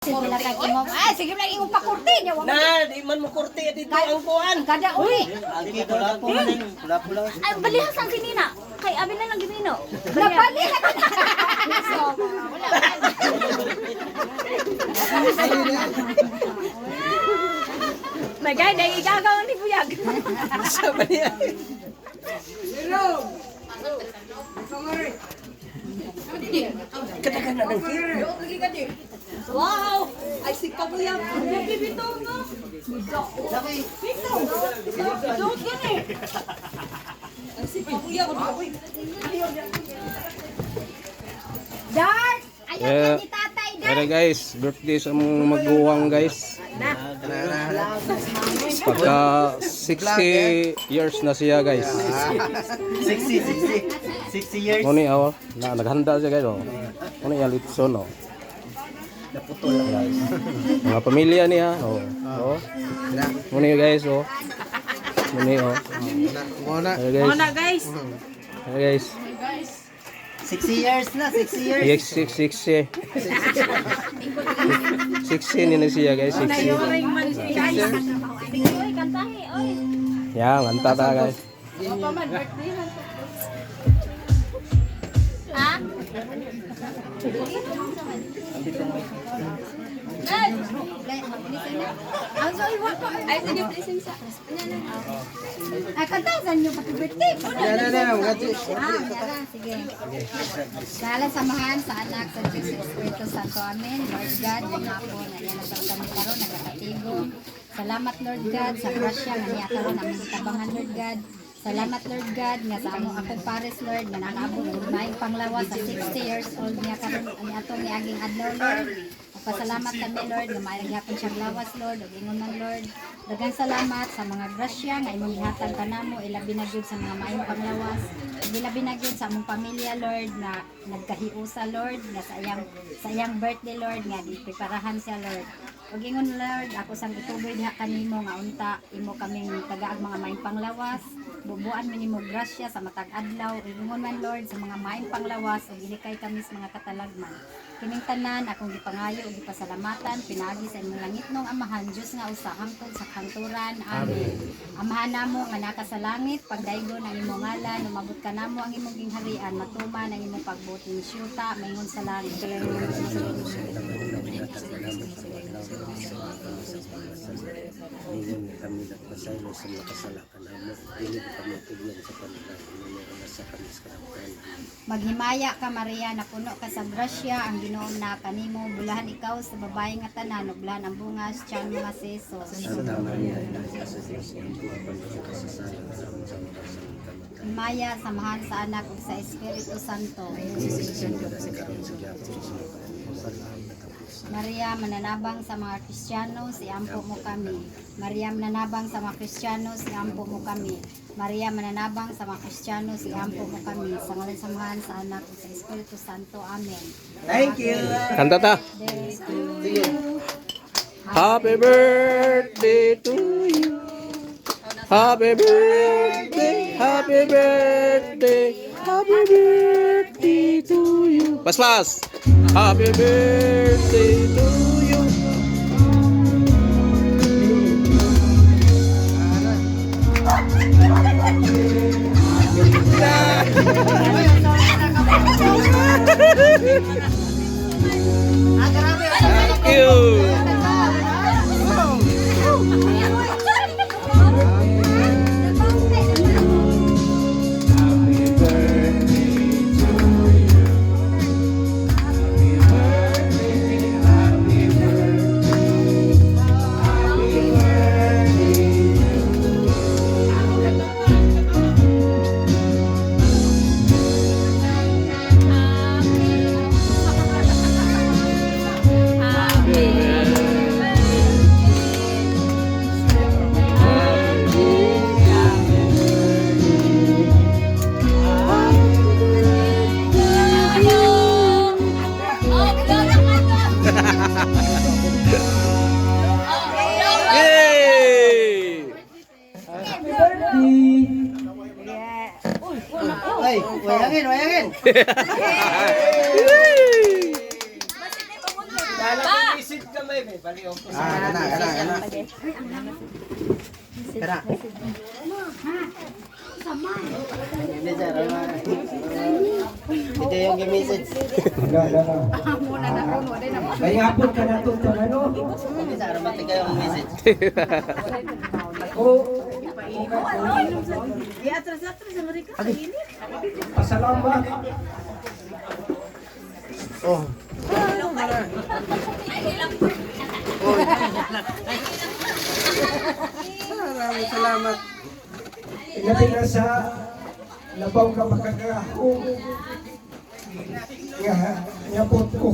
Sige lang kay imong. Ay, sige lang imong pakurti niya. Na, di man mo kurti dito ang kuan. Kada uli. Dito pula. Ay, balihas ang kinina. Kay abi na lang gimino. Napali na ka. Magay dai igagaw ni Buyag. Sa ba niya? Katakan na ng kira. Wow! Ay si Kabuya. Bibito no. Bito. Bito gani. Ay si Kabuya ko. Dark! Ayan ni Tatay Dark. Pero guys, birthday sa mong maguwang guys. Pagka 60 years na siya guys. 60 years. Muni oh, na naghanda siya guys oh. Muni ya litson oh. Naputol guys. Mga pamilya niya oh. Oh. Muni guys oh. Muni oh. Muna. Muna guys. guys. 60 years na, 60 years. Yes, 60. 60 ni na siya guys, 60. Oy, kantahi, oy. Yan, nganta ta guys. Ha? Ay, sige, blessing sa. Ay kantasan niyo pati birthday. Sige. Sala samahan sa anak sa Jesus Espiritu Santo. Amen. Lord God, mga po na yan ang kami karon nagkakatigong. Salamat Lord God sa grasya nga niya karon ang tabangan Lord God. Salamat Lord God nga sa among akong pares Lord nga nangabot og naing panglawas sa 60 years old niya karon ani atong niaging adlaw Lord. Pasalamat kami Lord nga maayong gihapon siya lawas Lord ug ingon man Lord. Daghang salamat sa mga grasya nga imong gihatag kanamo ilabi na gyud sa mga maayong panglawas. Ilabi na gyud sa among pamilya Lord na nagkahiusa Lord nga sa iyang birthday Lord nga gipreparahan siya Lord. Ug ingon Lord ako sang ituboy diha kanimo nga unta imo kaming tagaag mga maayong panglawas. Bubuan mi nimo grasya sa matag adlaw ug ingon man Lord sa mga maayong panglawas ug gilikay kami sa mga katalagman. Kining tanan akong gipangayo ug gipasalamatan pinaagi sa imong langitnong Amahan Dios nga usa hangtod sa kanturan. Amen. Amahan namo nga naka sa langit, pagdaygon ang imong ngalan, umabot ka namo ang imong gingharian, matuman ang imong pagbuti ni syuta, maingon sa langit. Hindi kami nagpasaylo sa mga kasalakan mo. Hindi kami tugyan sa kanila. Hindi sa kanis karampan. Maghimaya ka Maria na puno ka sa grasya, ang Ginoo na kanimo bulahan ikaw sa babae nga tanan ug bulahan ang bungas tiyan mga seso. Santa Maria, sa Diyos, ang pagpapasasala sa mga kamatay. Himaya samahan sa anak ug sa Espiritu Santo. Maria mananabang sa mga Kristiyano, iampo mo kami. Maria mananabang sa mga Kristiyano, iampo mo kami. Maria mananabang sa mga Kristiyano, iampo mo kami. Sa ngalan samahan sa anak ug sa Espiritu Santo. Amen. Thank you. Kanta ta. Birthday to you. Happy birthday to you. Happy birthday. Happy birthday. Happy birthday to you. Pas. Happy birthday to you. Thank you. Yay! Ay, wayangin. Ba, Visit ka Ito yung message. Muna na puno din naman. May hapon ka na ito ka ano? Hindi sa araw matiga yung message. Pasalamat. Oh. Maraming salamat. Ingati na sa labaw ka makakako. Ngapot ko.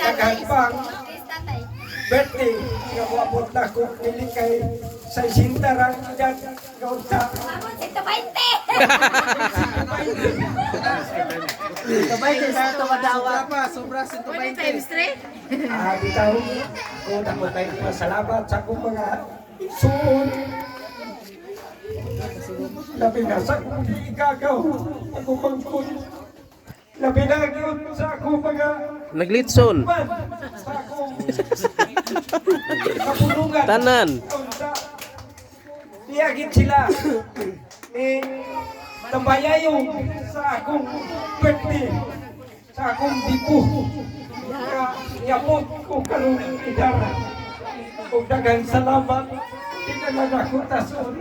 Nagagpang birthday nga buabot na ko nili kay sa sintarang dyan kaunta. Bitaw ko na ko tayo masalamat sa akong mga suon. Labi na sa akong igagaw akong mangkot. Labi na yun sa akong mga Naglitson. sa akong kapulungan. Tanan. Niyagit sila ni tambayayo sa akong birthday, sa akong dipo. Yapot ko karong idara. Kung dagang salamat, hindi na lang ako tason.